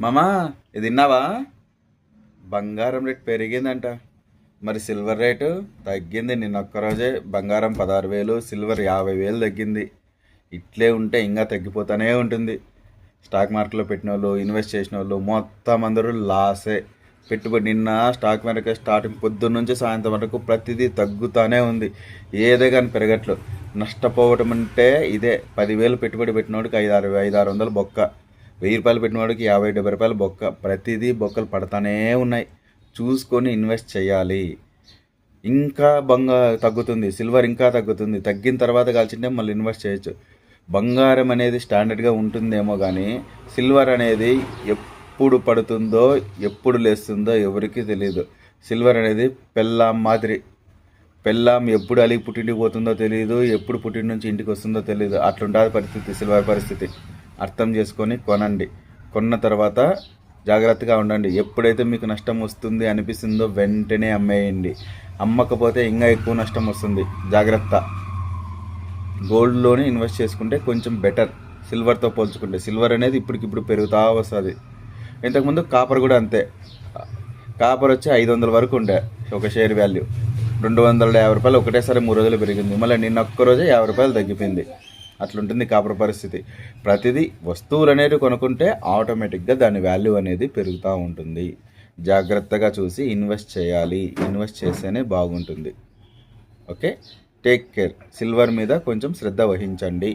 మామా ఇది విన్నావా? బంగారం రేట్ పెరిగిందంట. మరి సిల్వర్ రేటు తగ్గింది. నిన్న ఒక్కరోజే బంగారం 16,000, సిల్వర్ 50,000 తగ్గింది. ఇట్లే ఉంటే ఇంకా తగ్గిపోతూనే ఉంటుంది. స్టాక్ మార్కెట్లో పెట్టిన వాళ్ళు, ఇన్వెస్ట్ చేసిన వాళ్ళు మొత్తం అందరూ లాసే. పెట్టుబడి నిన్న స్టాక్ మార్కెట్ స్టార్టింగ్ పొద్దున్న నుంచి సాయంత్రం వరకు ప్రతిదీ తగ్గుతూనే ఉంది. ఏదే కానీ పెరగట్లు. నష్టపోవటం అంటే ఇదే. 10,000 పెట్టుబడి పెట్టినోడికి 500 బొక్క, 1,000 రూపాయలు పెట్టినవాడికి 50-70 రూపాయలు బొక్క. ప్రతిదీ బొక్కలు పడతానే ఉన్నాయి. చూసుకొని ఇన్వెస్ట్ చేయాలి. ఇంకా తగ్గుతుంది. సిల్వర్ ఇంకా తగ్గుతుంది. తగ్గిన తర్వాత కాల్చింటే మళ్ళీ ఇన్వెస్ట్ చేయొచ్చు. బంగారం అనేది స్టాండర్డ్గా ఉంటుందేమో కానీ సిల్వర్ అనేది ఎప్పుడు పడుతుందో ఎప్పుడు లేస్తుందో ఎవరికి తెలియదు. సిల్వర్ అనేది పెళ్ళాం మాదిరి. పెళ్ళాం ఎప్పుడు అలిగి పుట్టింటికి పోతుందో తెలియదు, ఎప్పుడు పుట్టింటి నుంచి ఇంటికి వస్తుందో తెలియదు. అట్లుంటుంది పరిస్థితి, సిల్వర్ పరిస్థితి. అర్థం చేసుకొని కొనండి. కొన్న తర్వాత జాగ్రత్తగా ఉండండి. ఎప్పుడైతే మీకు నష్టం వస్తుంది అనిపిస్తుందో వెంటనే అమ్మేయండి. అమ్మకపోతే ఇంకా ఎక్కువ నష్టం వస్తుంది. జాగ్రత్త. గోల్డ్లోనే ఇన్వెస్ట్ చేసుకుంటే కొంచెం బెటర్ సిల్వర్తో పోల్చుకుంటే. సిల్వర్ అనేది ఇప్పటికిప్పుడు పెరుగుతూ వస్తుంది. ఇంతకుముందు కాపర్ కూడా అంతే. కాపర్ వచ్చి 500 వరకు ఉండే ఒక షేర్ వాల్యూ. 250 రూపాయలు ఒకటేసారి 3 రోజులు పెరిగింది. మళ్ళీ నిన్న ఒక్కరోజే 50 రూపాయలు తగ్గిపోయింది. అట్లుంటుంది కాపర్ పరిస్థితి. ప్రతిదీ వస్తువులు అనేవి కొనుక్కుంటే ఆటోమేటిక్గా దాని వాల్యూ అనేది పెరుగుతూ ఉంటుంది. జాగ్రత్తగా చూసి ఇన్వెస్ట్ చేయాలి. ఇన్వెస్ట్ చేస్తేనే బాగుంటుంది. Okay, take care. సిల్వర్ మీద కొంచెం శ్రద్ధ వహించండి.